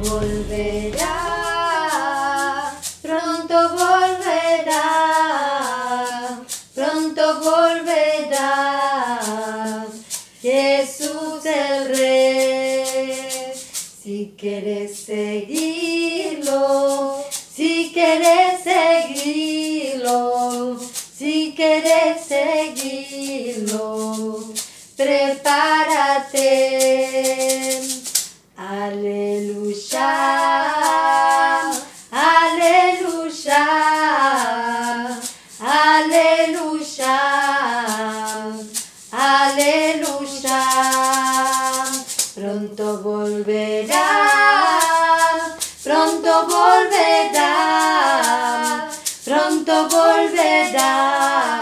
volverá, pronto volverá, pronto volverá. Jesús el Rey, si quieres seguirlo, si quieres seguirlo, si quieres seguirlo, prepárate. Aleluya, aleluya, aleluya, aleluya. Pronto volverá, pronto volverá, pronto volverá.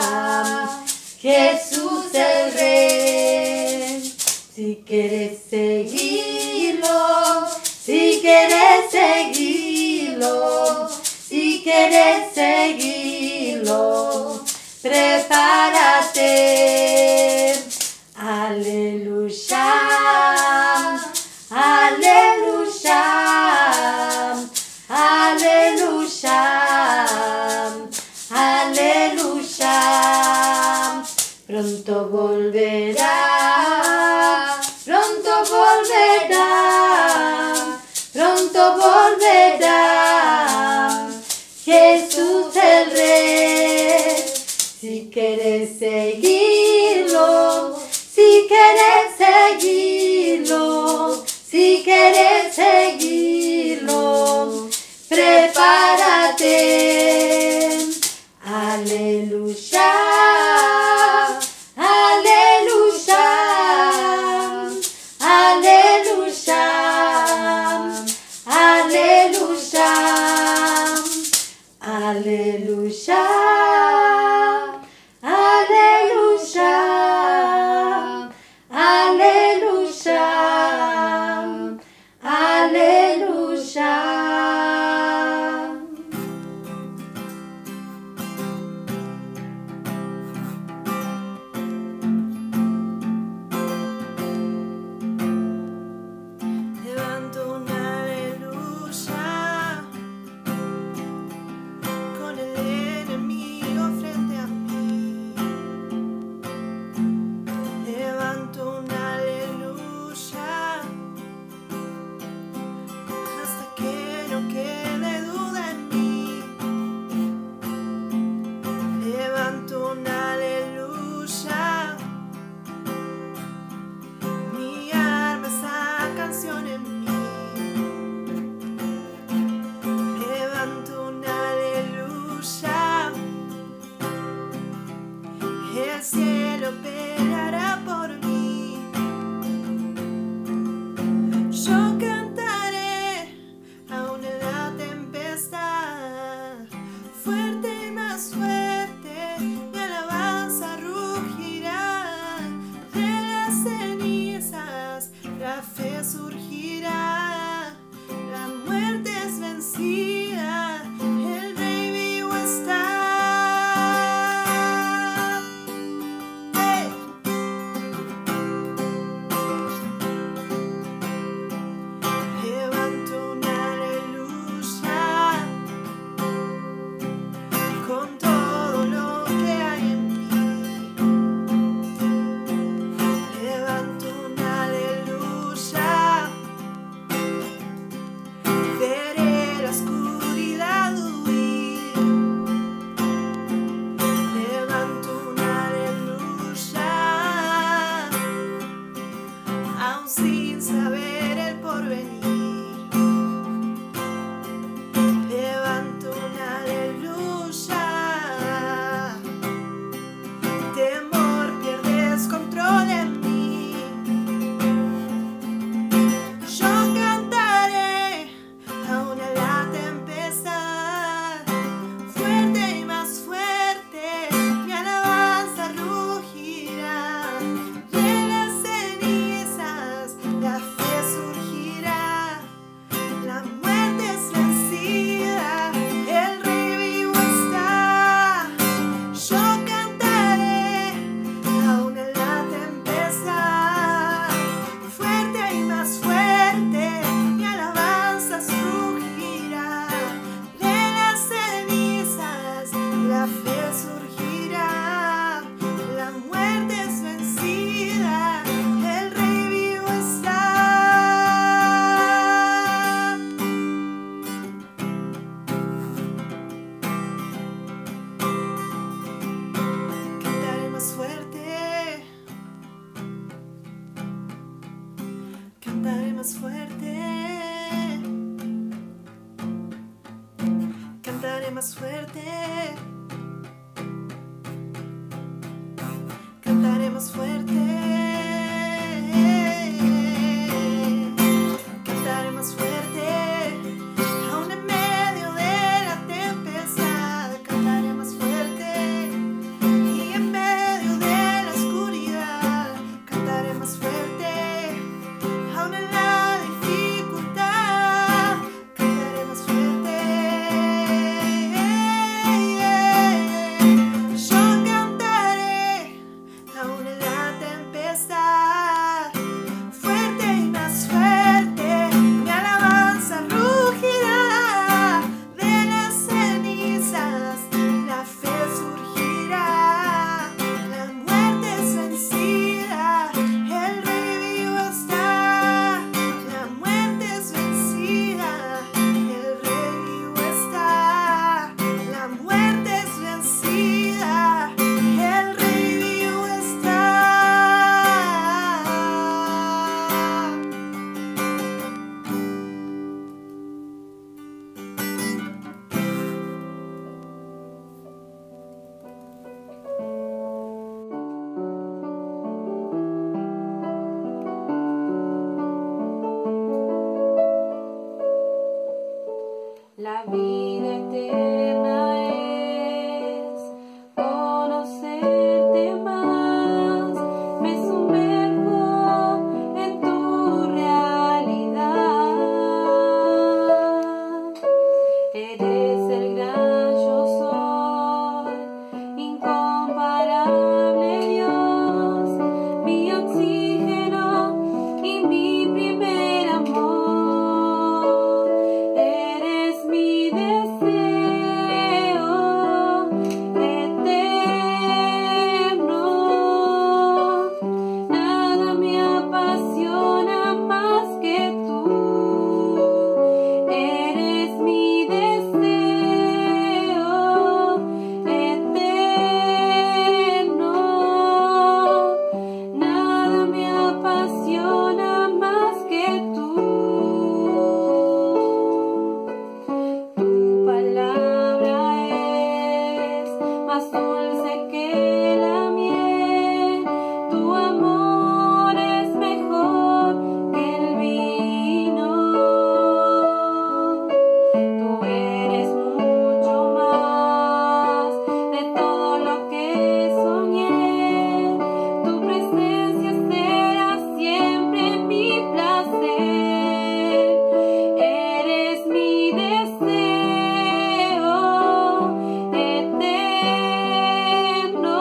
Jesús el Rey, si quieres seguirlo, si quieres seguirlo, si quieres seguirlo, prepárate. Aleluya, aleluya, aleluya, aleluya. Pronto volverá, pronto volverá, pronto volverá. Jesús el Rey, si quieres seguirlo, si quieres seguirlo, si quieres seguirlo, prepárate. Aleluya, aleluya, aleluya, aleluya, aleluya, aleluya, aleluya, aleluya. Levanto un aleluya con el enemigo frente a mí. Levanto un aleluya hasta que no quede duda en mí. Levanto un aleluya, mi alma esa canción en mí. Levanto un aleluya, el cielo peleará por mí. Yo cantaré aún en la tempestad, fuerte y más fuerte, mi alabanza rugirá. De las cenizas la fe surgirá, la muerte es vencida, el Rey vivo está. ¡Hey! Levanto un aleluya con todo lo que hay en mí. Levanto un aleluya, veré la oscuridad huir. Levanto un aleluya, aún sin saber el porvenir. Levanto un aleluya, temor pierdes control en mí. Yo cantaré aún en la tempestad, fuerte y más fuerte, mi alabanza rugirá. De las cenizas más fuerte. Cantaré más fuerte. Cantaré más fuerte. Cantaré más fuerte. Aún en medio de la tempestad. Cantaré más fuerte. Y en medio de la oscuridad. Cantaré más fuerte. Aún en la dificultad. Cantaré más fuerte. Yo cantaré aún en la tempestad, fuerte y más fuerte, mi alabanza rugirá de las cenizas, la fe surgirá, la muerte es vencida, el rey vivo está, la muerte es vencida, el rey vivo está, la muerte es vencida, el rey vivo está. La vida eterna es conocerte más, me sumerjo en tu realidad. Eres el gran yo soy, incomparable Dios, mi oxígeno y mi primer amor. Eres mi deseo eterno, nada me apasiona más que tú. Eres mi deseo eterno, nada me apasiona más que tú. Tu palabra es más dulce que la miel, tu amor es mejor que el vino. Tú eres mucho más de todo lo que soñé, tu presencia será siempre mi placer. Eres mi deseo eterno,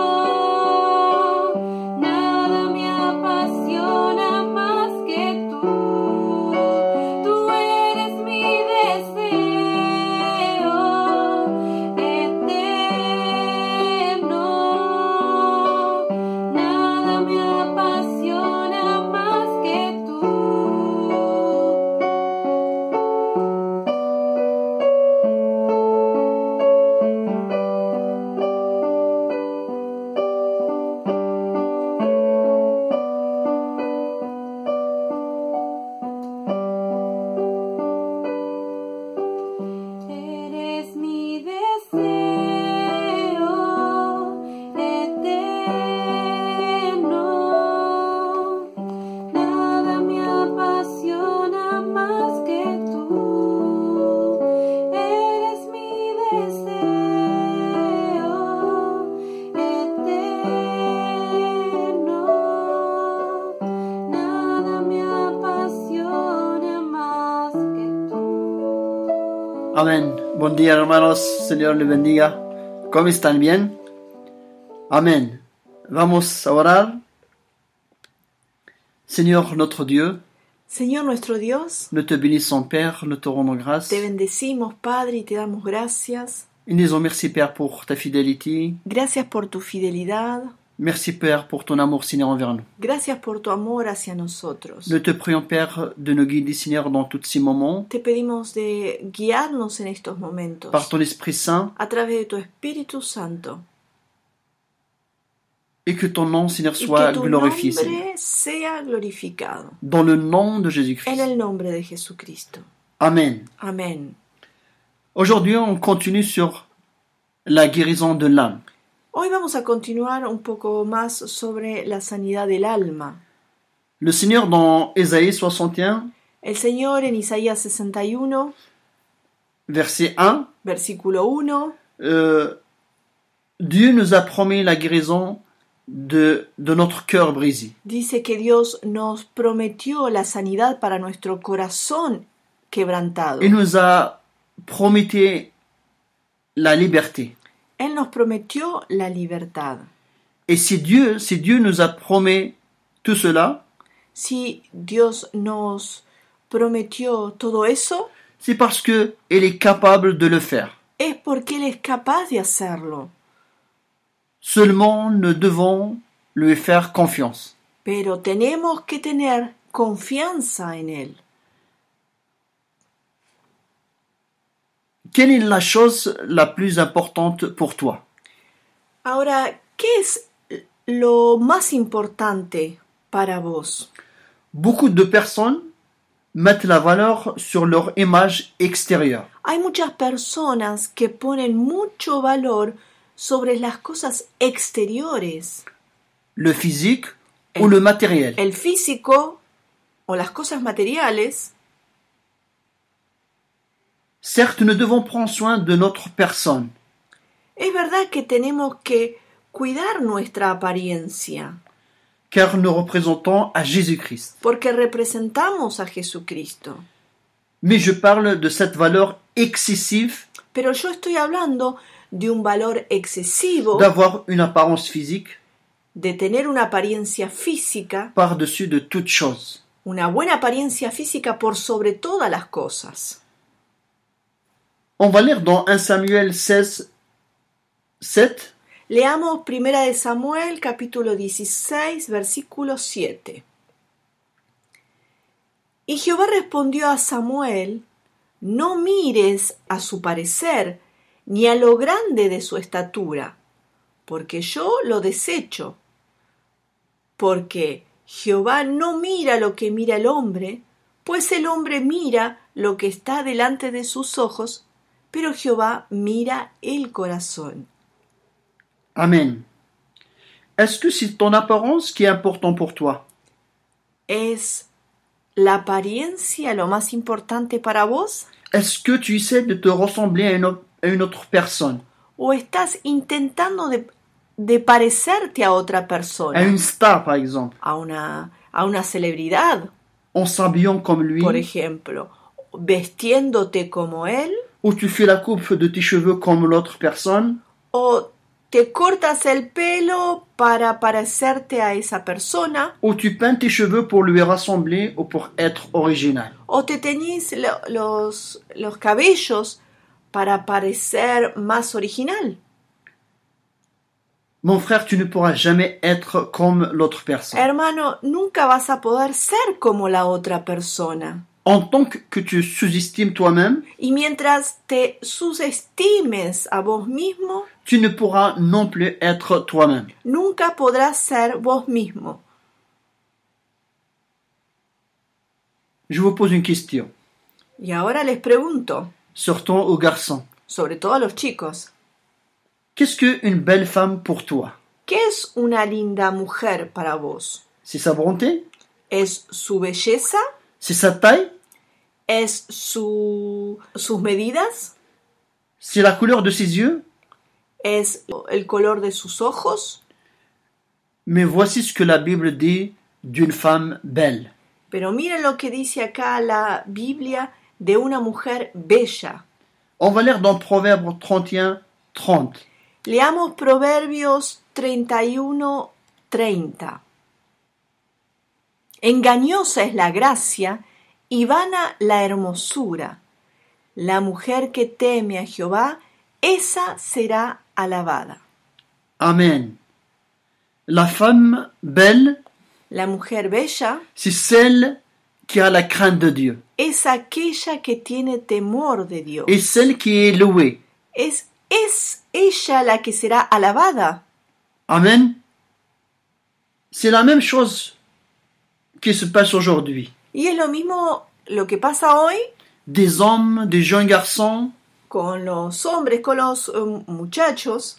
nada me apasiona más que tú. Tú eres mi deseo eterno, nada me apasiona más que tú. Eres mi deseo eterno, nada me apasiona más que tú. Eres mi deseo eterno, nada me apasiona más que tú. Amén. Buen día, hermanos. Señor les bendiga. ¿Cómo están? ¿Bien? Amén. Vamos a orar. Seigneur notre Dieu, Señor nuestro Dios, nous te bénissons, Père, nous te rendons grâce. te bendecimos, Padre, y te damos gracias. Et nous disons merci, Père, pour ta fidélité. Gracias por tu fidelidad. Merci, Père, pour ton amour, Seigneur, envers nous. Gracias por tu amor hacia nosotros. Nous te prions, Père, de nous guider, Seigneur, dans tous ces moments, Te pedimos de guiarnos en estos momentos par ton Esprit Saint, a través de tu Espíritu Santo, et que ton nom, Seigneur, y soit que tu glorifié, Seigneur. nombre sea glorificado. Dans le nom de En Jésus-Christ. el nombre de Jesucristo. Amen. Amén. Aujourd'hui, on continue sur la guérison de l'âme. Hoy vamos a continuar un poco más sobre la sanidad del alma. Le Seigneur, dans Ésaïe 61, El Señor en Isaías 61, verset 1, versículo 1, Dieu nous a promis la guérison de notre cœur brisé. dice que Dios nos prometió la sanidad para nuestro corazón quebrantado. Il nous a promis la liberté. Él nos prometió la libertad. Et si Dieu nous a promis tout cela, Si Dios nos prometió todo eso, c'est parce que il est capable de le faire. es porque Él es capaz de hacerlo. Seulement, nous devons lui faire confiance. Pero tenemos que tener confianza en Él. Quelle est la chose la plus importante pour toi? Ahora, ¿qué es lo más importante para vos? Beaucoup de personnes mettent la valeur sur leur image extérieure. Hay muchas personas que ponen mucho valor sobre las cosas exteriores, Le physique ou le matériel. el físico o las cosas materiales. Certes, nous devons prendre soin de notre personne, Es verdad que tenemos que cuidar nuestra apariencia, car nous représentons à Jésus-Christ. porque representamos a Jesucristo. Mais je parle de cette valeur excessive Pero yo estoy hablando de un valor excesivo, d'avoir une apparence physique de tener una apariencia física, par-dessus de toute chose. una buena apariencia física por sobre todas las cosas. On va lire dans 1 Samuel 16, 7. Leamos 1 de Samuel, capítulo 16, versículo 7. Y Jehová respondió a Samuel: no mires a su parecer, ni a lo grande de su estatura, porque yo lo desecho. Porque Jehová no mira lo que mira el hombre, pues el hombre mira lo que está delante de sus ojos, pero Jehová mira el corazón. Amen. Est-ce que c'est ton apparence qui est important pour toi? ¿Es la apariencia lo más importante para vos? Est-ce que tu essaies de te ressembler à une autre personne? ¿O estás intentando de parecerte a otra À persona? une star, par exemple, A una celebridad, en s'habillant comme lui, por ejemplo, vestiéndote como él, ou tu fais la coupe de tes cheveux comme l'autre personne, o te cortas el pelo para parecerte a esa persona, ou tu peins tes cheveux pour lui rassembler ou pour être original. o te teñís los cabellos para parecer más original. Mon frère, tu ne pourras jamais être comme l'autre personne. Hermano, nunca vas a poder ser como la otra persona. En tant que tu sous-estimes toi-même, Y mientras te subestimes a vos mismo, tu ne pourras non plus être toi-même. nunca podrás ser vos mismo. Je vous pose une question, Y ahora les pregunto, surtout aux garçons. sobre todo a los chicos, Qu'est-ce qu'une belle femme pour toi? ¿qué es una linda mujer para vos? C'est sa bonté? ¿Es su belleza? C'est sa taille? ¿Es sus medidas? C'est la couleur de ses yeux? ¿Es el color de sus ojos? Mais voici ce que la Bible dit d'une femme belle. Pero miren lo que dice acá la Biblia de una mujer bella. On va lire dans Proverbe 31, 30. Leamos Proverbios 31:30. Engañosa es la gracia y vana la hermosura. La mujer que teme a Jehová, esa será alabada. Amen. La femme belle, La mujer bella c'est celle qui a la crainte de Dieu. es aquella que tiene temor de Dios. Et celle qui est louée. Es ella la que será alabada. Amen. C'est la même chose qui se passe aujourd'hui. Y es lo mismo lo que pasa hoy Des hommes, des jeunes garçons con los hombres, con los muchachos.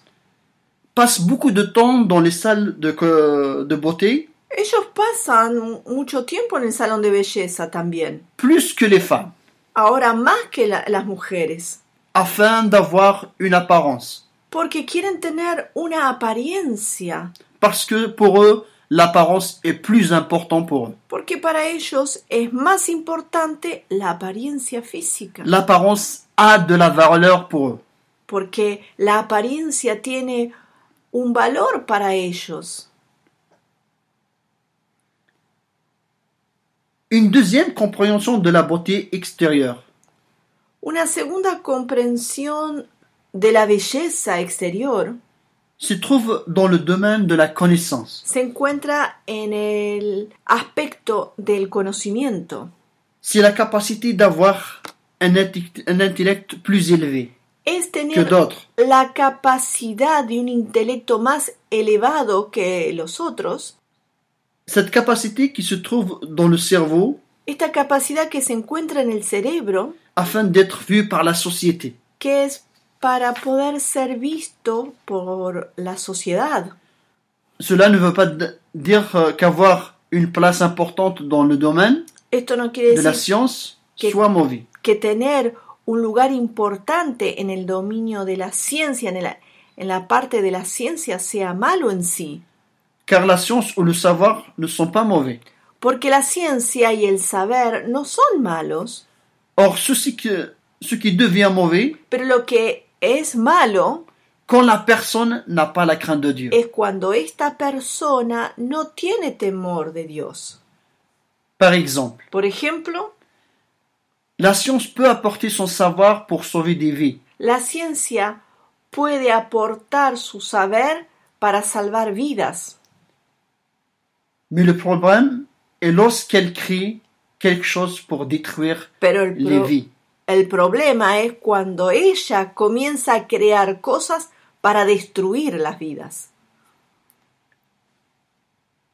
passent beaucoup de temps dans les salles de beauté, Ellos pasan mucho tiempo en el salón de belleza también. plus que les femmes, Ahora más que las mujeres. afin d'avoir une apparence. Porque quieren tener una apariencia. Parce que pour eux, l'apparence est plus important pour eux. Porque para ellos es más importante la apariencia física. L'apparence a de la valeur pour eux. Porque la apariencia tiene un valor para ellos. Une deuxième compréhension de la beauté extérieure. Una segunda comprensión de la belleza exterior Se trouve dans le domaine de la connaissance. se encuentra en el aspecto del conocimiento. C'est la capacité d'avoir un intellect plus élevé Es que tener d'autres. la capacidad de un intelecto más elevado que los otros. Cette capacité qui se trouve dans le cerveau Esta capacidad que se encuentra en el cerebro, afin d'être vue par la société. que es para poder ser visto por la sociedad. Cela ne veut pas dire qu'avoir une place importante dans le domaine Esto no quiere de la decir science que- soit mauvais. que tener un lugar importante en el dominio de la ciencia, en la parte de la ciencia, sea malo en sí. Car la science ou le savoir ne sont pas mauvais. Porque la ciencia y el saber no son malos, Or, ce qui devient mauvais, pero lo que es malo quand la personne n'a pas la crainte de Dieu. es cuando esta persona no tiene temor de Dios. Par exemple, Por ejemplo, la science peut apporter son savoir pour sauver des vies. la ciencia puede aportar su saber para salvar vidas, Mais le problème est lorsqu'elle crée quelque chose pour détruire pero les vies. el problema es cuando ella comienza a crear cosas para destruir las vidas.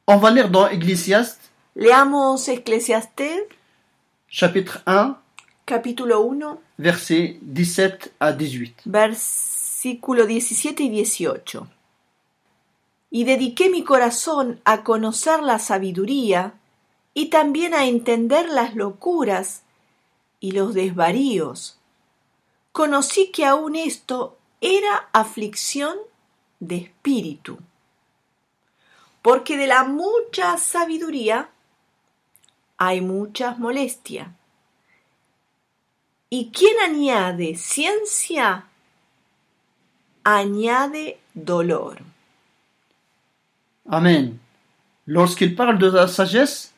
On va lire dans Ecclésiaste, Leamos Eclesiastés, chapitre 1, capítulo 1, versets 17 à 18. versículo 17 y 18. Y dediqué mi corazón a conocer la sabiduría y también a entender las locuras y los desvaríos. Conocí que aún esto era aflicción de espíritu. Porque de la mucha sabiduría hay mucha molestia. Y quien añade ciencia, añade dolor. Amen. Lorsqu'il parle de la sagesse,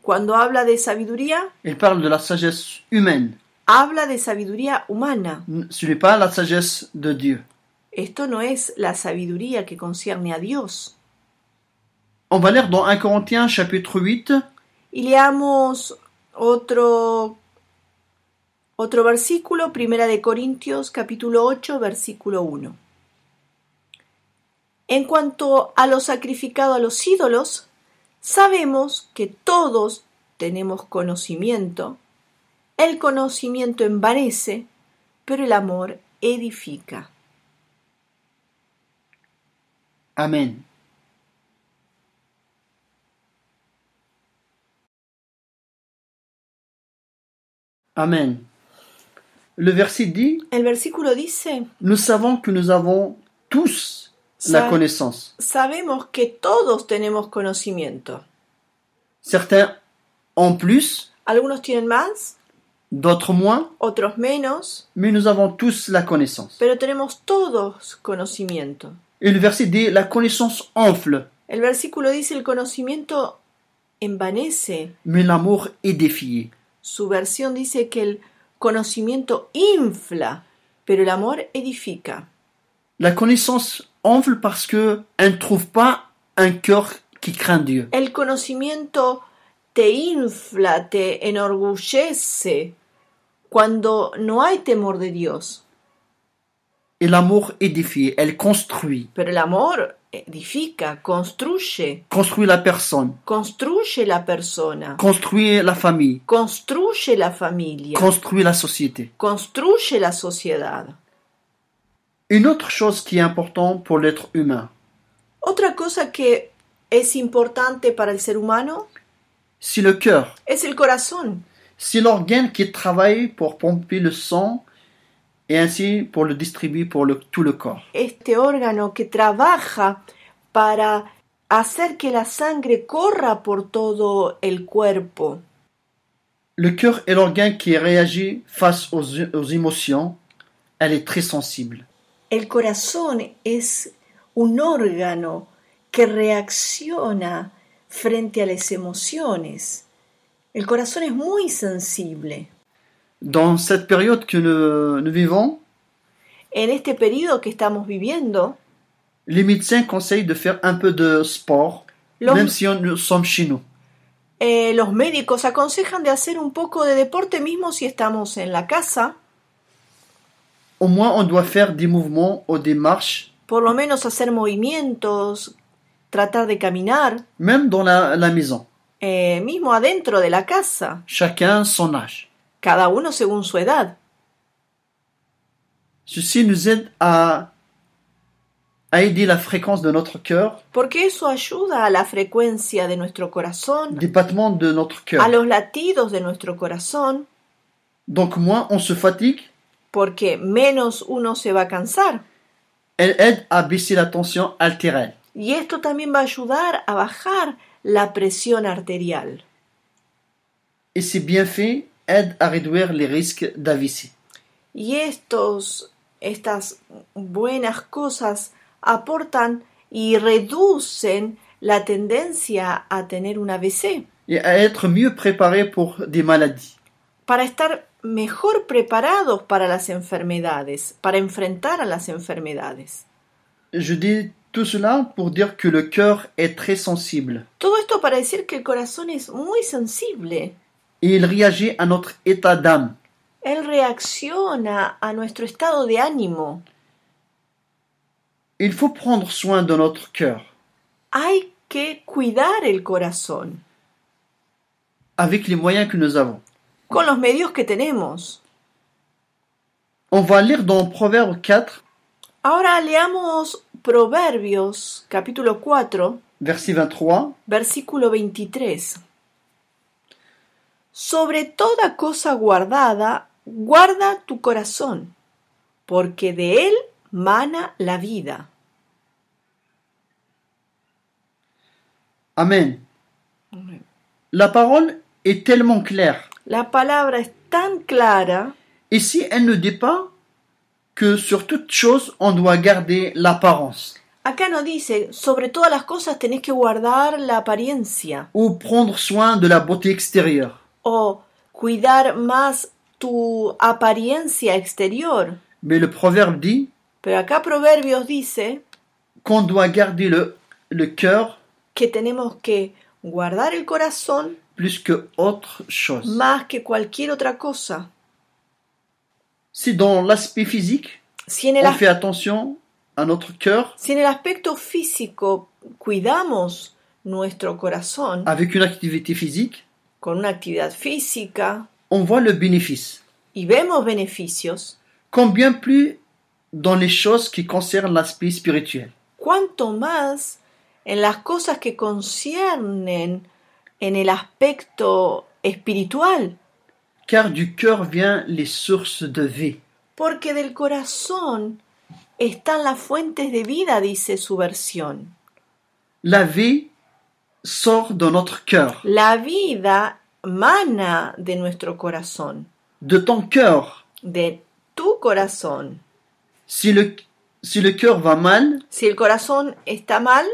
Cuando habla de sabiduría, il parle de la sagesse humaine. habla de sabiduría humana. Ce n'est pas la sagesse de Dieu. Esto no es la sabiduría que concierne a Dios. On va lire dans 1 Corinthiens chapitre 8, Y leamos otro versículo, Primera de Corintios, capítulo 8, versículo 1. En cuanto a lo sacrificado a los ídolos, sabemos que todos tenemos conocimiento. El conocimiento envanece, pero el amor edifica. Amen. Amen. Le verset dit, El versículo dice, nous savons que nous avons tous la connaissance. sabemos que todos tenemos conocimiento. Certains en plus, Algunos tienen más, d'autres moins, otros menos, mais nous avons tous la connaissance. pero tenemos todos conocimiento. Et le verset dit, la connaissance enfle, El versículo dice, el conocimiento envanece. mais l'amour est défié. Su versión dice que el conocimiento infla, pero el amor edifica. La connaissance enfle parce que elle ne trouve pas un cœur qui craint Dieu. El conocimiento te infla, te enorgullece cuando no hay temor de Dios. Et l'amour édifie, elle construit. Pero el amor edifica, construye construit la personne, la persona, construit la famille, construye la familia, construit la société. construye la sociedad. Une autre chose qui est importante pour l'être humain, Otra cosa que es importante para el ser humano c'est le cœur. es el corazón. C'est l'organe qui travaille pour pomper le sang et ainsi pour le distribuer pour tout le corps. Este órgano que trabaja para hacer que la sangre corra por todo el cuerpo. Le cœur est l'organe qui réagit face aux émotions. Elle est très sensible. El corazón es un órgano que reacciona frente a las emociones. El corazón es muy sensible. Dans cette période que nous vivons, En este periodo que estamos viviendo, les médecins conseillent de faire un peu de sport, Los- même si nous sommes chez nous. los médicos aconsejan de hacer un poco de deporte mismo si estamos en la casa. Au moins, on doit faire des mouvements ou des marches, Por lo menos hacer movimientos, tratar de caminar, même dans la maison. mismo adentro de la casa, Chacun son âge. cada uno según su edad. Ceci nous aide à aider la fréquence de notre cœur, Porque eso ayuda a la frecuencia de nuestro corazón, des battements de notre cœur. a los latidos de nuestro corazón, Donc moins on se fatigue, porque menos uno se va a cansar. elle aide à baisser la tension artérielle. Y esto también va a ayudar a bajar la presión arterial. Et ces bienfaits aident à réduire les risques d'AVC. Y estas buenas cosas aportan y reducen la tendencia a tener un AVC, Et à être mieux préparés pour des maladies. para estar mejor preparados para las enfermedades, para enfrentar a las enfermedades. Je dis tout cela pour dire que le cœur est très sensible. Todo esto para decir que el corazón es muy sensible. Et il réagit à notre état d'âme. Él reacciona a nuestro estado de ánimo. Il faut prendre soin de notre cœur Hay que cuidar el corazón avec les moyens que nous avons. con los medios que tenemos. On va lire dans Proverbe 4, Ahora leamos Proverbios capítulo 4, verset 23. versículo 23. Sobre toda cosa guardada, guarda tu corazón, porque de él mana la vida. Amen. La parole est tellement claire. La palabra es tan clara. Ici, elle ne dit pas que sur toute chose, on doit garder l'apparence Acá no dice, sobre todas las cosas tenés que guardar la apariencia ou prendre soin de la beauté extérieure. o cuidar más tu apariencia exterior. Mais le proverbe dit Pero acá Proverbios dice qu'on doit garder le cœur que tenemos que guardar el corazón plus que autre chose. más que cualquier otra cosa. Si dans l'aspect physique, Si en el, on as- fait attention à notre cœur si en el aspecto físico cuidamos nuestro corazón avec une activité physique, con una actividad física on voit le bénéfice. y vemos beneficios, Combien plus dans les choses qui concernent l'aspect spirituel. cuanto más en las cosas que conciernen en el aspecto espiritual, Car du cœur viennent les sources de vie. porque del corazón están las fuentes de vida, dice su versión. La vie sort de notre cœur. La vida mana de nuestro corazón, De ton cœur. de tu corazón. Si le cœur va mal, Si el corazón está mal,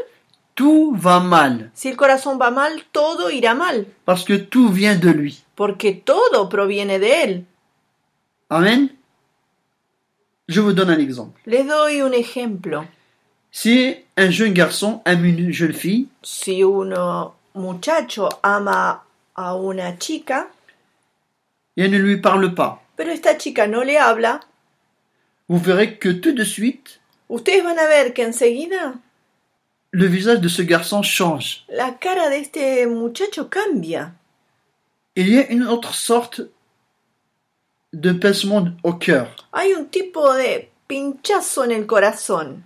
tout va mal. si el corazón va mal, todo irá mal, Parce que tout vient de lui. porque todo proviene de él. Amen. Je vous donne un exemple. Les doy un ejemplo. Si un jeune garçon aime une jeune fille, Si un muchacho ama a una chica, et elle ne lui parle pas, pero esta chica no le habla, vous verrez que tout de suite, ustedes van a ver que enseguida le visage de ce garçon change. La cara de este muchacho cambia. Il y a une autre sorte de pincement au cœur. Hay un tipo de pinchazo en el corazón.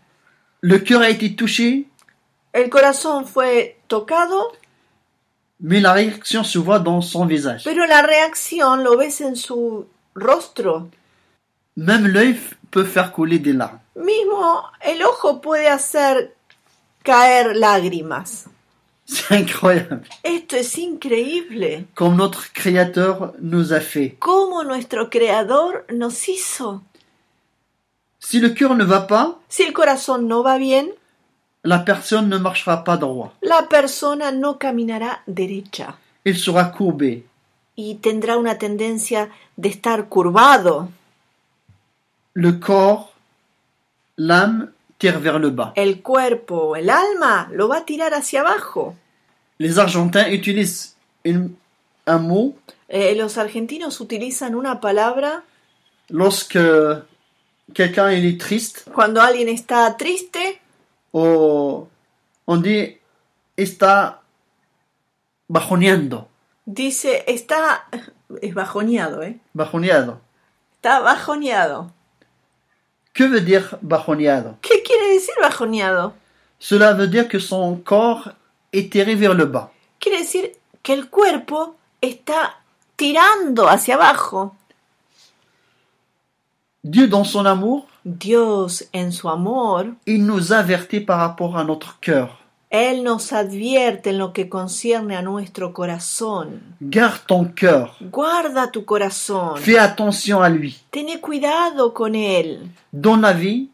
Le cœur a été touché, El corazón fue tocado, mais la réaction se voit dans son visage. pero la reacción lo ves en su rostro. Même l'œil peut faire couler des larmes. Mismo el ojo puede hacer caer lágrimas. C'est incroyable. Esto es increíble. Comme notre Créateur nous a fait. Cómo nuestro Creador nos hizo. Si le cœur ne va pas, Si el corazón no va bien, la personne ne marchera pas droit. la persona no caminará derecha Il sera courbé. y tendrá una tendencia de estar curvado. Le corps, l'âme tire vers le bas. El cuerpo, el alma, lo va a tirar hacia abajo. Les Argentins utilisent un mot Los argentinos utilizan una palabra lorsque quelqu'un il est triste. cuando alguien está triste. On dit está bajoneando. Dice, está... Es bajoneado, ¿eh? Bajoneado. Está bajoneado. Que veut dire bajoneado? ¿Qué quiere decir bajoneado? Cela veut dire que son corps est tiré vers le bas. Quiere decir que el cuerpo está tirando hacia abajo. Dieu, dans son amour, Dios, en su amor, il nous avertit par rapport à notre cœur. Él nos advierte en lo que concierne a nuestro corazón. Garde ton cœur. Guarda tu corazón. Fais attention à lui. Ten cuidado con él. Dans la vie,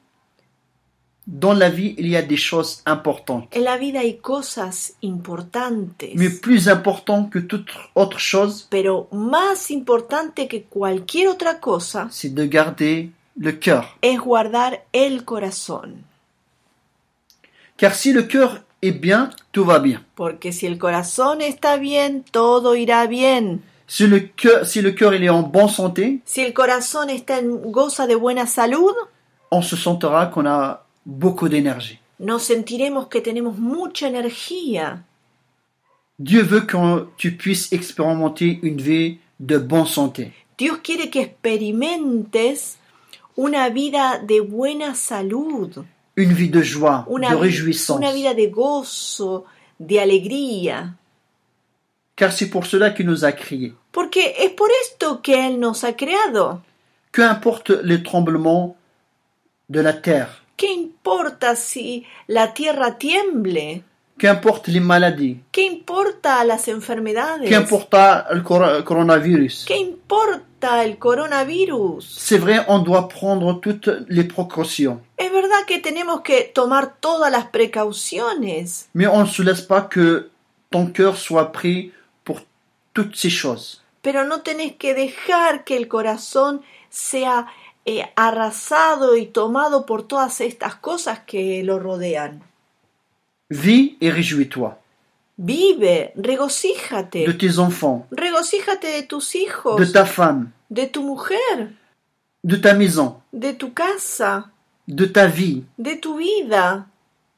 il y a des choses importantes. En la vida hay cosas importantes. Mais plus important que toute autre chose, Pero más importante que cualquier otra cosa c'est de garder le cœur. es guardar el corazón. Car si le cœur est bien, tout va bien. Porque si el corazón está bien, todo irá bien. Si le cœur il est en bonne santé, Si el corazón goza de buena salud, on se sentira qu'on a beaucoup d'énergie. nos sentiremos que tenemos mucha energía. Dieu veut que tu puisses expérimenter une vie de bonne santé. Dios quiere que experimentes una vida de buena salud, Une vie de joie, de una réjouissance. vida de gozo, de alegría. Car c'est pour cela qu'il nous a créés. Porque es por esto que Él nos ha creado. Que importe les tremblements de la terre, ¿Qué importa si la tierra tiemble? qu'importe les maladies, ¿Qué importa las enfermedades? qu'importe le coronavirus. ¿Qué importa el coronavirus? C'est vrai, on doit prendre toutes les précautions. Es verdad que tenemos que tomar todas las precauciones, Mais on ne se laisse pas que ton cœur soit pris pour toutes ces choses. pero no tenés que dejar que el corazón sea arrasado y tomado por todas estas cosas que lo rodean. Vis et réjouis-toi Vive, de regocíjate, tes enfants, regocíjate de tus hijos, de ta femme, de tu mujer, de ta maison, de tu casa, de ta vie. de tu vida.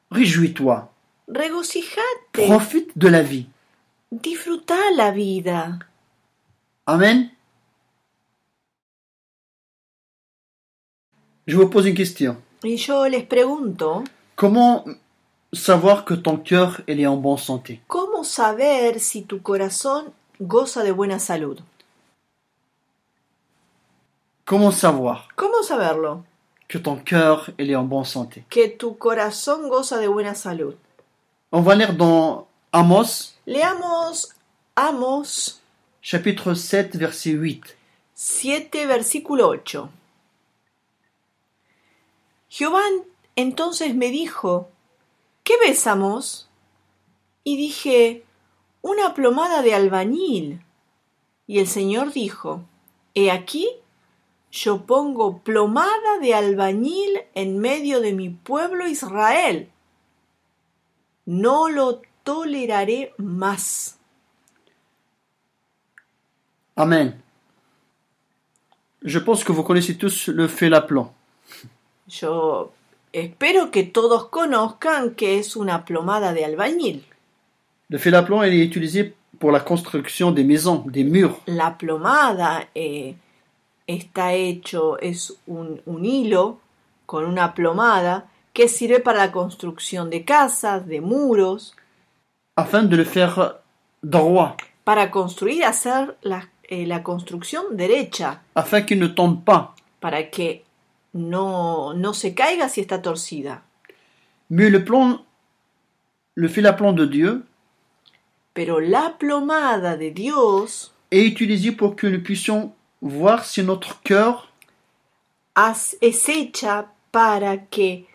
Réjouis-toi. Regocíjate, Profite de la vie. disfruta la vida. Amen. Je vous pose une question. Y yo les pregunto, Comment savoir que ton cœur il est en bonne santé? ¿cómo saber si tu corazón goza de buena salud? Comment savoir ¿Cómo saberlo? que ton cœur il est en bonne santé? Que tu corazón goza de buena salud. On va lire dans Amos, Leamos Amos chapitre 7, verset 8. 7, versículo 8. Jehová entonces me dijo, ¿qué ves, Amos? Y dije, una plomada de albañil. Y el Señor dijo, he aquí, yo pongo plomada de albañil en medio de mi pueblo Israel. No lo toleraré más. Amen. Je pense que vous connaissez tous le feu-la-plomb. Yo Espero que todos conozcan que es una plomada de albañil. Le fil à plomb il est utilisé pour la construction des maisons, des murs. La plomada está hecho, es un hilo con una plomada que sirve para la construcción de casas, de muros, Afin de le faire droit, para construir, hacer la construcción derecha, afin qu'il ne tombe pas. para que no se caiga si está torcida. Mais le fil à plomb de Dieu Pero la plomada de Dios est utilisé pour que nous puissions voir si notre cœur es hecha para que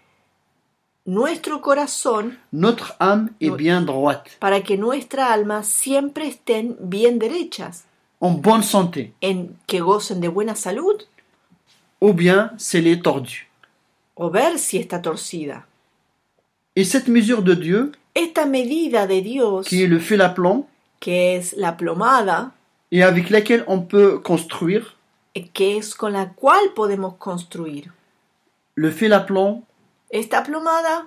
nuestro corazón, notre âme est Oui. bien droite, para que nuestra alma siempre estén bien derechas, en bonne santé, en que gocen de buena salud, ou bien si elle est tordue. o ver si está torcida. Et cette mesure de Dieu, Esta medida de Dios, qui est le fil à plomb, que es la plomada, et avec laquelle on peut construire, que es con la cual podemos construir. le fil à plomb Esta plomada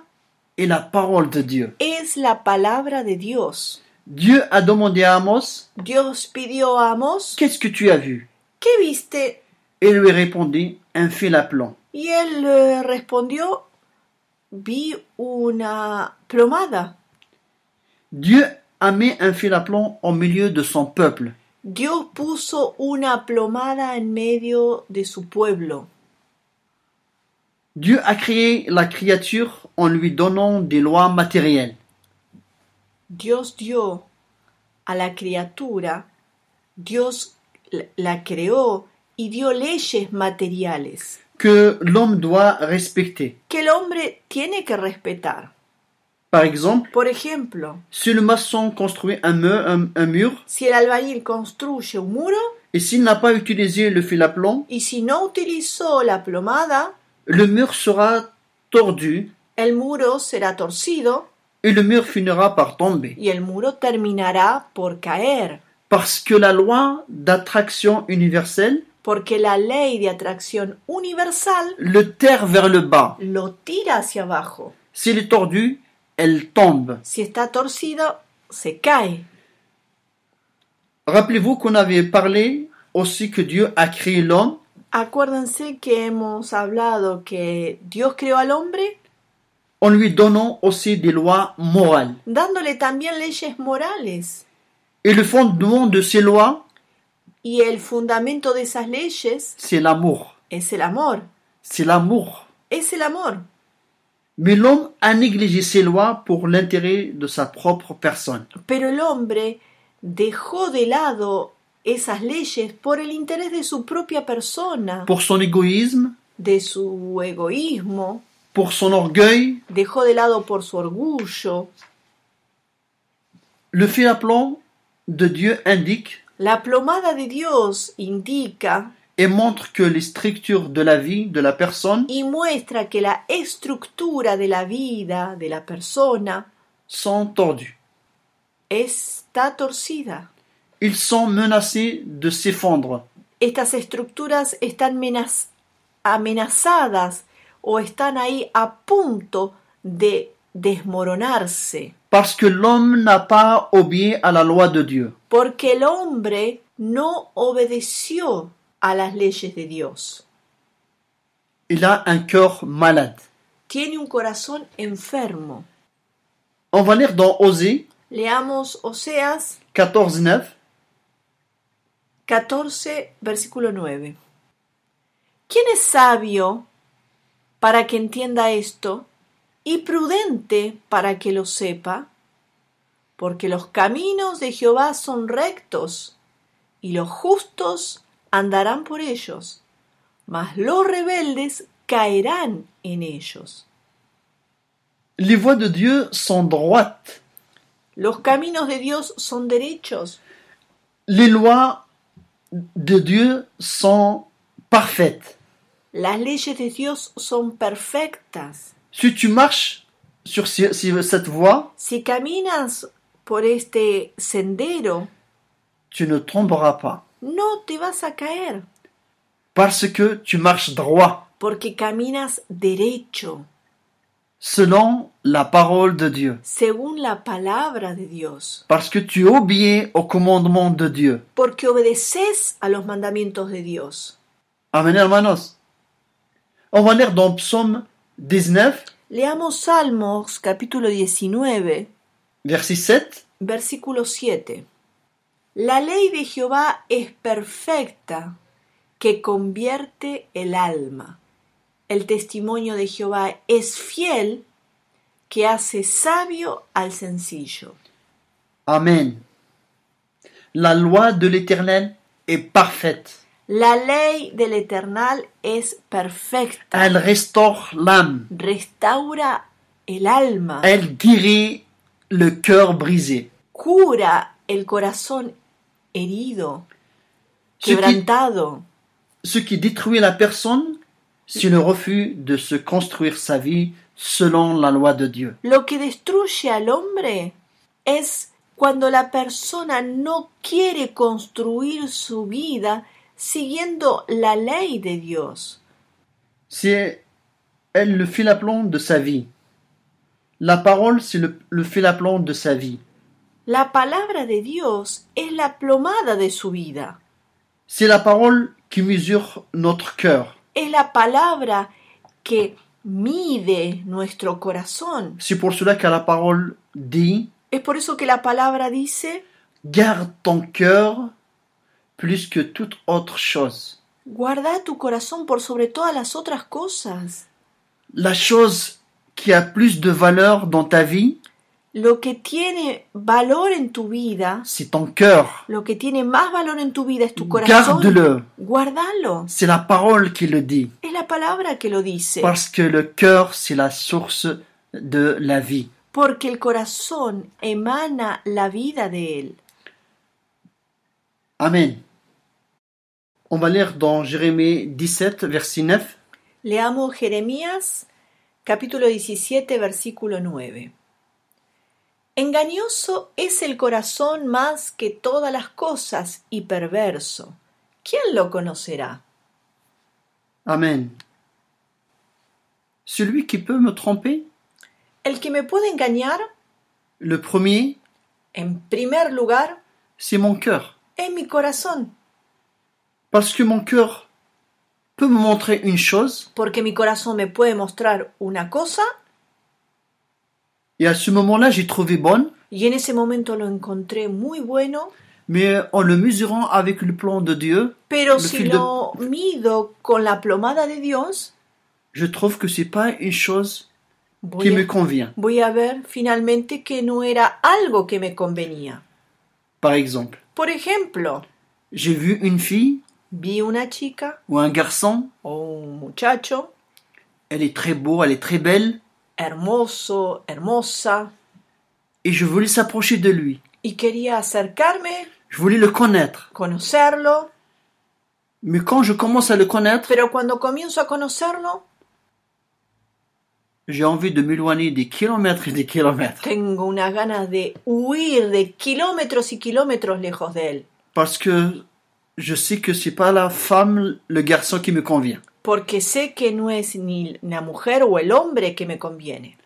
est la parole de Dieu. es la palabra de Dios. Dieu a demandé à Amos, Dios pidió a Amós, qu'est-ce que tu as vu? ¿qué viste? Et lui répondit, un fil à plomb. Y él respondió, vi una plomada. Dieu a mis un fil à plomb au milieu de son peuple. Dios puso una plomada en medio de su pueblo. Dieu a créé la créature en lui donnant des lois matérielles. Dios dio a la criatura, Dios la creó y dio leyes materiales Que l'homme doit respecter. que el hombre tiene que respetar. Par exemple, Por ejemplo, si le maçon construit un mur si el albañil construye un muro et s'il n'a pas utilisé le fil à plomb, y si no utilizó la plomada, le mur sera tordu el muro será torcido et le mur finira par tomber. y el muro terminará por caer, Parce que la loi d'attraction universelle porque la ley de atracción universal le terre vers le bas. lo tira hacia abajo. S'il est tordu, elle tombe. Si está torcido, se cae. Rappelez-vous qu'on avait parlé aussi que Dieu a créé l'homme Acuérdense que hemos hablado que Dios creó al hombre en lui donnant aussi des lois morales. dándole también leyes morales. Et le fondement de ces lois, Y el fundamento de esas leyes c'est l'amour. es el amor. C'est l'amour. Es el amor. Mais l'homme a négligé ces lois pour l'intérêt de sa propre personne. Pero el hombre dejó de lado esas leyes por el interés de su propia persona, Pour son égoïsme, de su egoísmo, pour son orgueil, dejó de lado por su orgullo. le fil à plomb de Dieu indique La plomada de Dios indica et montre que les structures de la vie de la personne y muestra que la estructura de la vida de la persona sont tordues. está torcida. Ils sont menacés de s'effondrer. Estas estructuras están amenazadas o están ahí a punto de desmoronarse, Parce que l'homme n'a pas obéi à la loi de Dieu. porque el hombre no obedeció a las leyes de Dios. Il a un cœur malade. Tiene un corazón enfermo. On va lire dans Osée Leamos Oseas 14:9. 14, versículo 9. ¿Quién es sabio para que entienda esto y prudente para que lo sepa? Porque los caminos de Jehová son rectos y los justos andarán por ellos, mas los rebeldes caerán en ellos. Les voies de Dieu sont droites. Los caminos de Dios son derechos. Les lois de Dieu sont parfaites. Las leyes de Dios son perfectas. Si tu marches sur cette voie, Si caminas por este sendero, tu ne tomberas pas. no te vas a caer, Parce que tu marches droit. porque caminas derecho. selon la parole de Dieu. según la palabra de Dios, Parce que tu obéis au commandement de Dieu. porque obedeces a los mandamientos de Dios. Amen, hermanos. On va lire dans Psaume 19, Leamos Salmos capítulo 19, verset 7. versículo 7. La ley de Jehová es perfecta, que convierte el alma. El testimonio de Jehová es fiel, que hace sabio al sencillo. Amen. La loi de l'Éternel est parfaite. La ley del Eternal es perfecta, Elle restaure l'âme. restaura el alma, Elle guérit le cœur brisé. cura el corazón herido, Ce qui, quebrantado. ce qui détruit la personne, c'est le refus de se construire sa vie selon la loi de Dieu. Lo que destruye al hombre es cuando la persona no quiere construir su vida siguiendo la ley de Dios. C'est elle le fil à plomb de sa vie. La parole, c'est le fil à plomb de sa vie. La palabra de Dios es la plomada de su vida. C'est la parole qui mesure notre cœur. Es la palabra que mide nuestro corazón. C'est pour cela que la parole dit Es por eso que la palabra dice, garde ton cœur plus que toute autre chose. guarda tu corazón por sobre todas las otras cosas. La chose qui a plus de valeur dans ta vie, Lo que tiene valor en tu vida, c'est ton cœur. lo que tiene más valor en tu vida es tu corazón. Garde-le. Guárdalo. C'est la parole qui le dit. Es la palabra que lo dice. Parce que le cœur, c'est la source de la vie. Porque el corazón emana la vida de él. Amen. On va lire dans Jérémie 17, verset 9. Leamos Jeremías, capítulo 17, versículo 9. Engañoso es el corazón más que todas las cosas y perverso. ¿Quién lo conocerá? Amen. Celui qui peut me tromper, El que me puede engañar, le premier, en primer lugar, c'est mon cœur. es mi corazón. Parce que mon cœur peut me montrer une chose, Porque mi corazón me puede mostrar una cosa et à ce moment-là, j'ai trouvé bonne, y en ese momento lo encontré muy bueno, mais en le mesurant avec le plan de Dieu, pero le si fil lo mido con la plomada de Dios, je trouve que c'est pas une chose voy qui me convient. voy a ver finalmente que no era algo que me convenía. Par exemple, Por ejemplo, j'ai vu une fille vi una chica ou un garçon, o un muchacho elle est très beau, elle est très belle, hermoso, hermosa, et je voulais s'approcher de lui. y quería acercarme, Je voulais le connaître. conocerlo, Mais quand je commence à le connaître, pero cuando comienzo a conocerlo, j'ai envie de m'éloigner des kilomètres et des kilomètres. tengo una ganas de huir de kilómetros y kilómetros lejos de él. Parce que je sais que c'est pas la femme, le garçon qui me convient. Porque sé que no es ni la mujer o el hombre que me conviene.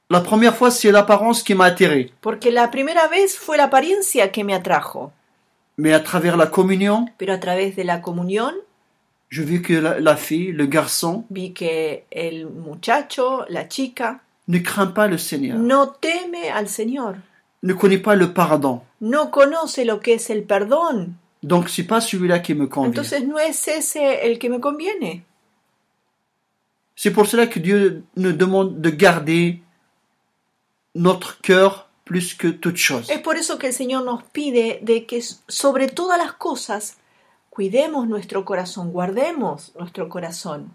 La première fois, c'est l'apparence qui m'a attiré. Porque la primera vez fue la apariencia que me atrajo. Mais à travers la communion, Pero a través de la comunión je vis que la fille, le garçon, vi que el muchacho, la chica, ne craint pas le Seigneur, no teme al Señor. ne connaît pas le pardon. No conoce lo que es el perdón. Donc c'est pas celui-là qui me convient. Entonces no es ese el que me conviene. C'est pour cela que Dieu nous demande de garder notre cœur plus que toute chose. Es por eso que el Señor nos pide de que sobre todas las cosas cuidemos nuestro corazón, guardemos nuestro corazón.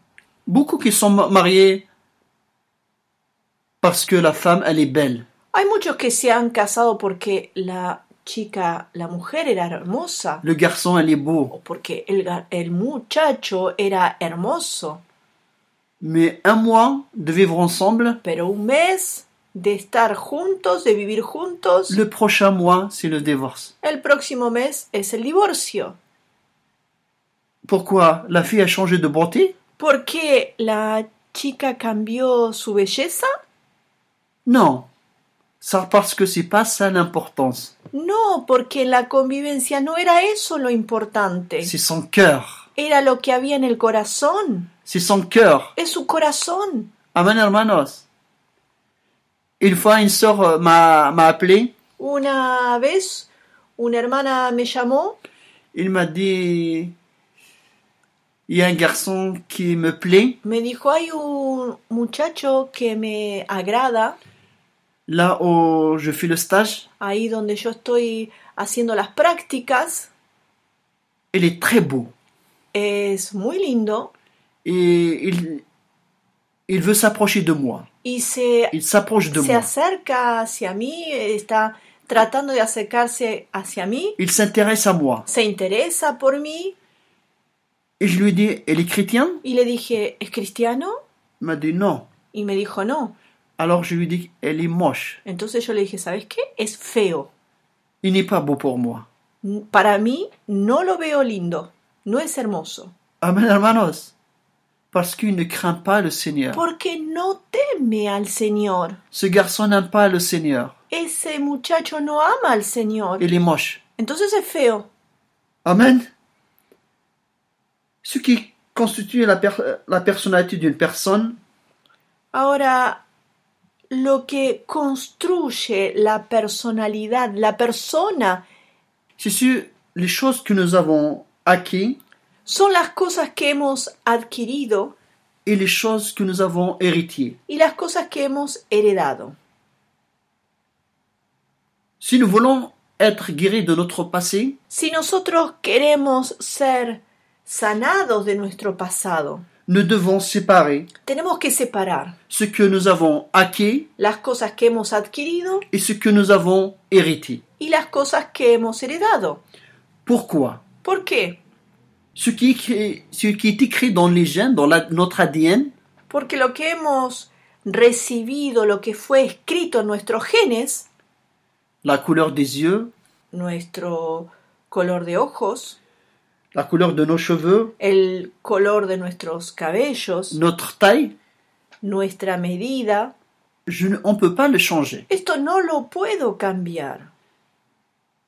Beaucoup qui sont mariés parce que la femme, elle est belle. Hay muchos que se han casado porque la chica, la mujer era hermosa, Le garçon, elle est beau. o porque el muchacho era hermoso, Mais un mois de vivre ensemble, pero un mes de estar juntos, de vivir juntos, le prochain mois, c'est le divorce. el próximo mes es el divorcio. Pourquoi? La fille a changé de beauté? Porque la chica cambió su belleza? Non, ça parce que c'est pas ça l'importance. No, porque en la convivencia no era eso lo importante. C'est son cœur. Era lo que había en el corazón. C'est son cœur. Es su corazón. Amen, hermanos. Une fois, une sœur m'a appelé. Una vez, una hermana me llamó. Il m'a dit, il y a un garçon qui me plaît. Me dijo, hay un muchacho que me agrada. Là où je fais le stage. Ahí donde yo estoy haciendo las prácticas. Il est très beau. Es muy lindo. Et il veut s'approcher de moi. Il s'approche de se moi. acerca hacia mí, está tratando de acercarse hacia mí. Il s'intéresse à moi. Se interesa por mí. Et je lui ai dit, elle est chrétienne? Y le dije, ¿es cristiano? Il m'a dit non. Y me dijo, no. Alors je lui ai dit, elle est moche. Entonces yo le dije, ¿sabes qué? Es feo. Il n'est pas beau pour moi. Para mí no lo veo lindo. No es hermoso. Amen, hermanos. Parce qu'il ne craint pas le Seigneur. Porque no teme al Señor. Ce garçon n'aime pas le Seigneur. Ese muchacho no ama al Señor. Il est moche. Entonces es feo. Amen. Ce qui constitue la personnalité d'une personne, ahora, lo que construye la personalidad, la persona, c'est sur les choses que nous avons acquises son las cosas que hemos adquirido et les choses que nous avons héritées. y las cosas que hemos heredado. Si nous voulons être guéris de notre passé, si nosotros queremos ser sanados de nuestro pasado, nous devons séparer tenemos que separar ce que nous avons acquis las cosas que hemos adquirido et ce que nous avons hérité. y las cosas que hemos heredado. Pourquoi? ¿Por qué? Ce qui est écrit dans les gènes, dans notre ADN, porque lo que hemos recibido, lo que fue escrito en nuestros genes, la couleur des yeux, nuestro color de ojos, la couleur de nos cheveux, el color de nuestros cabellos, notre taille, nuestra medida, on ne peut pas le changer. esto no lo puedo cambiar.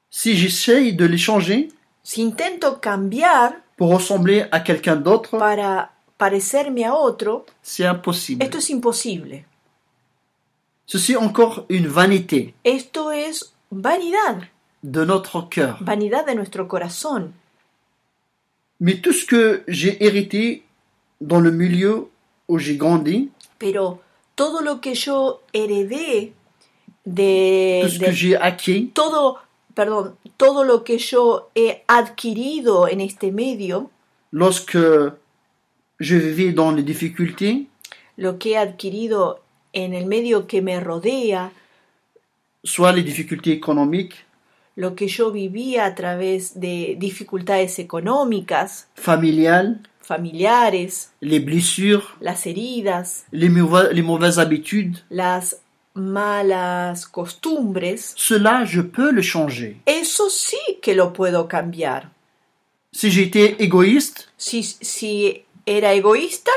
Si j'essaye de les changer Si intento cambiar pour ressembler à quelqu'un d'autre, para parecerme a otro, c'est impossible. esto es imposible. Ceci est encore une vanité Esto es vanidad, de notre cœur. vanidad de nuestro corazón. Mais tout ce que j'ai hérité dans le milieu où j'ai grandi, Pero todo lo que yo heredé tout ce que j'ai acquis, todo lo que yo he adquirido en este medio, lorsque je vivais dans les difficultés, lo que he adquirido en el medio que me rodea, soit les difficultés économiques, lo que yo vivía a través de dificultades económicas, familiales, familiares, les blessures, las heridas, les mauvaises habitudes, las malas costumbres, cela je peux le changer. eso sí que lo puedo cambiar. Si j'étais égoïste, Si era egoísta,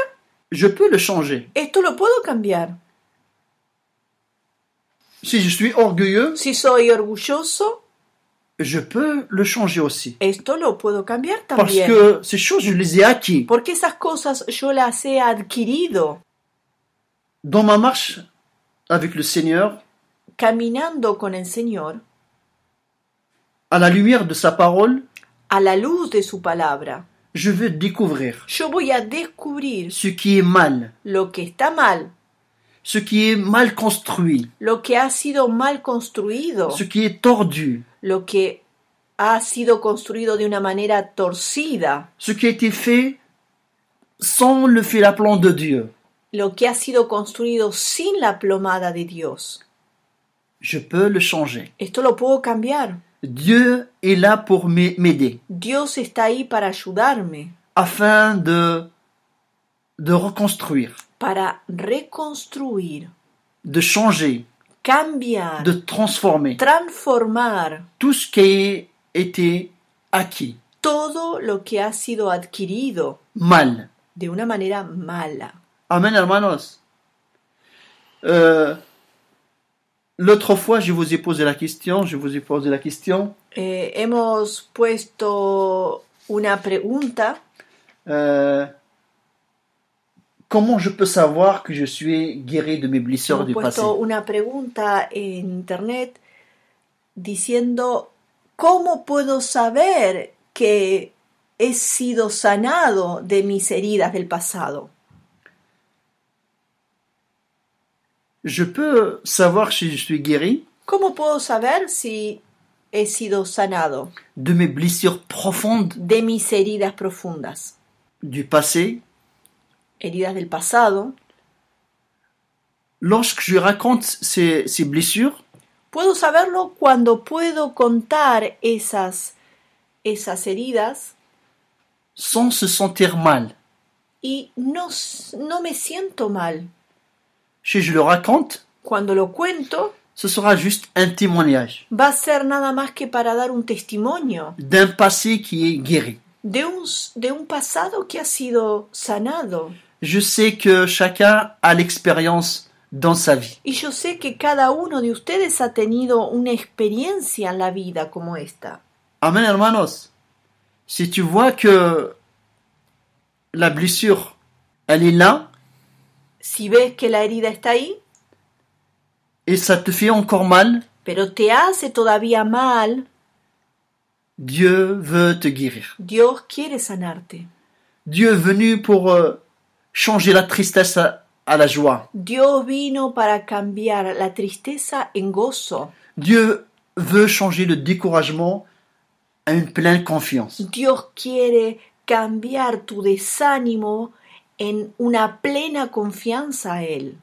je peux le changer. esto lo puedo cambiar. Si je suis orgueilleux, Si soy orgulloso, je peux le changer aussi. esto lo puedo cambiar Parce también. que ces choses, je les ai acquis. Porque esas cosas yo las he adquirido Dans ma marche avec le Seigneur, caminando con el Señor, à la lumière de sa parole, a la luz de su palabra. je veux découvrir Yo voy a descubrir ce qui est mal, lo que está mal, ce qui est mal construit, lo que ha sido mal construido, ce qui est tordu, lo que ha sido construido de una manera torcida, ce qui a été fait sans le fil à plan de Dieu. lo que ha sido construido sin la plomada de Dios. Je peux le changer. Esto lo puedo cambiar. Dieu est là pour m'aider, Dios está ahí para ayudarme, afin de reconstruire, para reconstruir, de changer, cambiar, de transformer transformar tout ce qui a été acquis, todo lo que ha sido adquirido mal, de una manera mala, Amen, hermanos. L'autre fois, je vous ai posé la question. Hemos puesto una pregunta. Comment je peux savoir que je suis guéri de mes blessures Hemos du passé? puesto una pregunta en internet diciendo, ¿cómo puedo saber que he sido sanado de mis heridas del pasado? Je peux savoir si je suis guéri ¿Cómo puedo saber si he sido sanado de mes blessures profondes de mis heridas profundas? du passé Heridas del pasado. lorsque je raconte ces blessures? Puedo saberlo cuando puedo contar esas heridas Sans se sentir mal. y no me siento mal. Si je le raconte, Cuando lo cuento, ce sera juste un témoignage va a ser nada más que para dar un testimonio d'un passé qui est guéri. de un pasado que ha sido sanado. Je sais que chacun a l'expérience dans sa vie. Y yo sé que cada uno de ustedes ha tenido una experiencia en la vida como esta. Amen, hermanos. Si tu vois que la blessure, elle est là, Si ves que la herida está ahí, et ça te fait encore mal, pero te hace todavía mal, Dieu veut te guérir. Dios quiere sanarte. Dieu est venu pour changer la tristesse à la joie. Dios vino para cambiar la tristeza en gozo. Dieu veut changer le découragement à une pleine confiance. Dios quiere cambiar tu desánimo en una plena confianza a Él.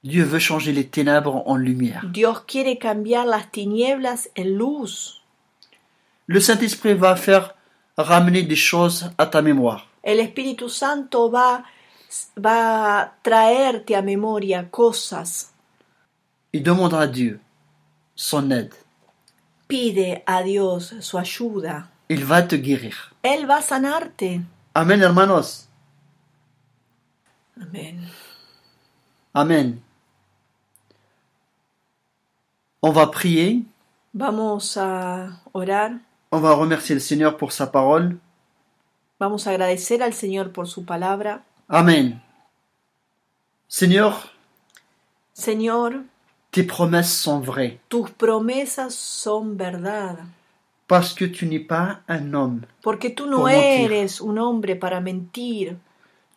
Dieu veut changer les ténèbres en lumière. Dios quiere cambiar las tinieblas en luz. Le Saint-Esprit va faire ramener des choses à ta mémoire. El Espíritu Santo va a traerte a memoria cosas. Et demande à Dieu son aide. Pide a Dios su ayuda. Il va te guérir. Él va a sanarte. Amen, hermanos. Amén. Amen. On va prier. Vamos a orar. On va remercier le Seigneur pour sa parole. Vamos a agradecer al Señor por su palabra. Amen. Seigneur, Señor, tes promesses sont vraies. tus promesas son verdad. Parce que tu n'es pas un homme. Porque tú no Por mentir. eres un hombre para mentir.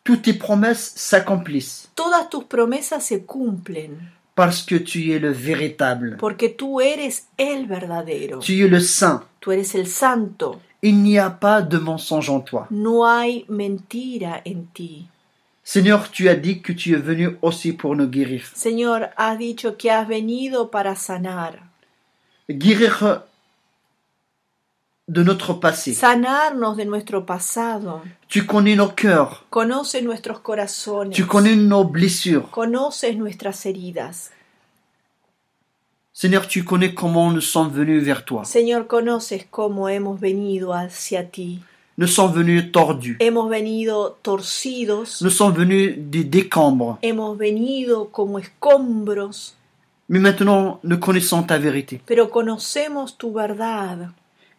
Toutes tes promesses s'accomplissent. Todas tus promesas se cumplen. Parce que tu es le véritable. Porque tú eres el verdadero. Tu es le saint. Tú eres el santo. Il n'y a pas de mensonge en toi. No hay mentira en ti. Seigneur, tu as dit que tu es venu aussi pour nous guérir. Señor, has dicho que has venido para sanar. Guérir de notre passé. Sanarnos de nuestro pasado. Tu connais nos cœurs. Conoces nuestros corazones. Tu connais nos blessures. Conoces nuestras heridas. Seigneur, tu connais comment nous sommes venus vers toi. Señor, conoces cómo hemos venido hacia ti. Nous sommes venus tordus. Hemos venido torcidos. Nous sommes venus des décombres. Hemos venido como escombros. Mais maintenant, nous connaissons ta vérité. Pero conocemos tu verdad.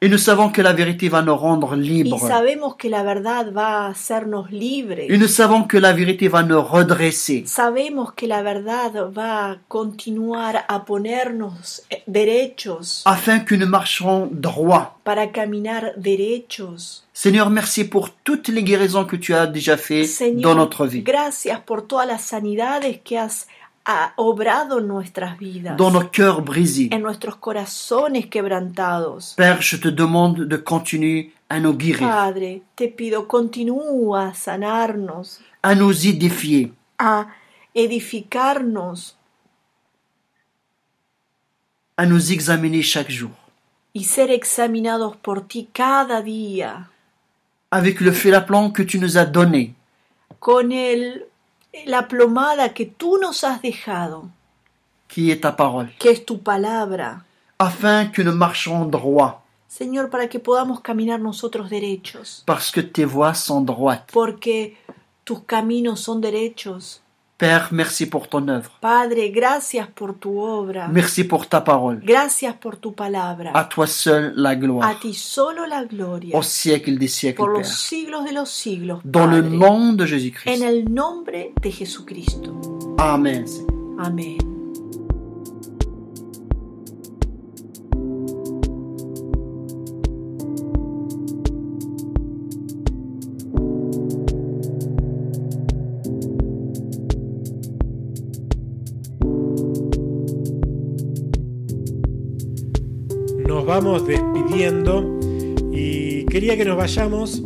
Et nous savons que la vérité va nous rendre Y libres. sabemos que la verdad va a hacernos libres. Et nous savons que la vérité va nous redresser. Sabemos que la verdad va a continuar a ponernos derechos, Afin que nous marchions droit. para caminar derechos. Seigneur, merci pour toutes les guérisons que tu as déjà fait Señor, dans notre vie. gracias por todas las sanidades que has obrado en nuestras vidas, Dans nos cœurs brisés. en nuestros corazones quebrantados. Père, je te demande de continuer à nous guérir, Padre, te pido, continúa a sanarnos, à nous édifier, a edificarnos à nous examiner chaque jour. y ser examinados por ti cada día, Avec le fil à plomb que tu nous as donné, con la plomada que tú nos has dejado, qui est ta parole, que es tu palabra, afin que nous marchions droit, Señor, para que podamos caminar nosotros derechos, parce que tes voies sont droites. porque Tus caminos son derechos. Père, merci pour ton œuvre. Padre, gracias por tu obra. Merci pour ta parole. Gracias por tu palabra. À toi seul la A gloire. ti solo la gloria. Au siècle des siècles, Por los Père. siglos de los siglos, Dans le Padre. nom de En Jésus-Christ. el nombre de Jesucristo. Amen. Seigneur. Amén. Nos vamos despidiendo y quería que nos vayamos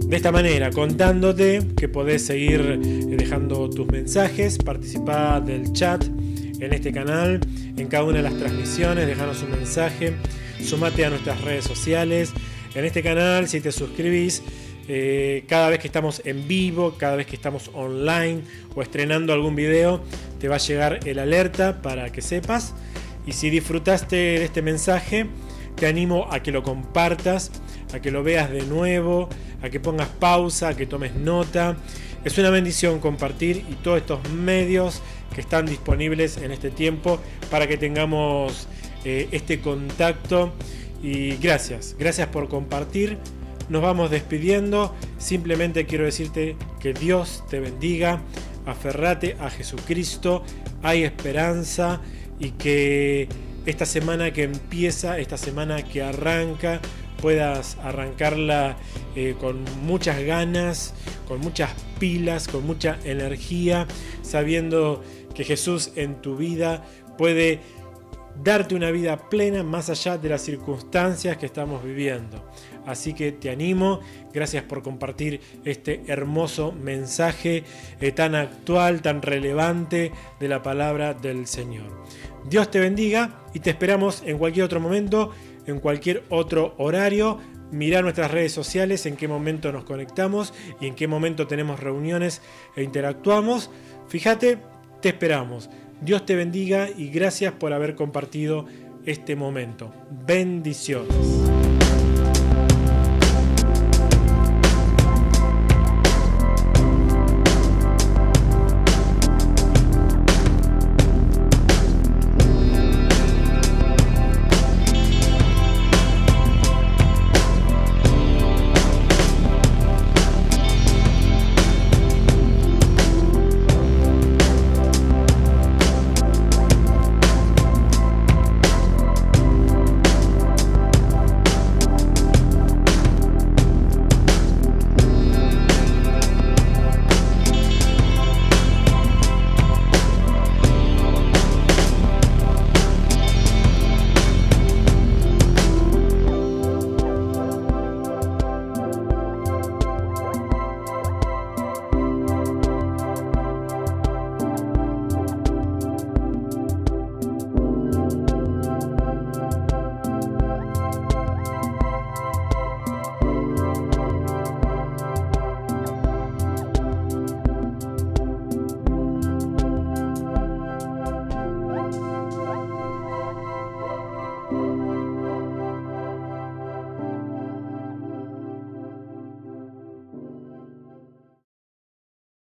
de esta manera, contándote que podés seguir dejando tus mensajes, participar del chat en este canal, en cada una de las transmisiones, dejanos un mensaje, sumate a nuestras redes sociales. En este canal, si te suscribís, cada vez que estamos en vivo, cada vez que estamos online o estrenando algún video, te va a llegar el alerta para que sepas. Y si disfrutaste de este mensaje, te animo a que lo compartas, a que lo veas de nuevo, a que pongas pausa, a que tomes nota. Es una bendición compartir y todos estos medios que están disponibles en este tiempo para que tengamos este contacto. Y gracias por compartir. Nos vamos despidiendo. Simplemente quiero decirte que Dios te bendiga. Aferrate a Jesucristo. Hay esperanza. Y que esta semana que empieza, esta semana que arranca, puedas arrancarla con muchas ganas, con muchas pilas, con mucha energía, sabiendo que Jesús en tu vida puede darte una vida plena más allá de las circunstancias que estamos viviendo. Así que te animo, gracias por compartir este hermoso mensaje tan actual, tan relevante de la palabra del Señor. Dios te bendiga y te esperamos en cualquier otro momento, en cualquier otro horario. Mirá nuestras redes sociales, en qué momento nos conectamos y en qué momento tenemos reuniones e interactuamos. Fíjate, te esperamos. Dios te bendiga y gracias por haber compartido este momento. Bendiciones.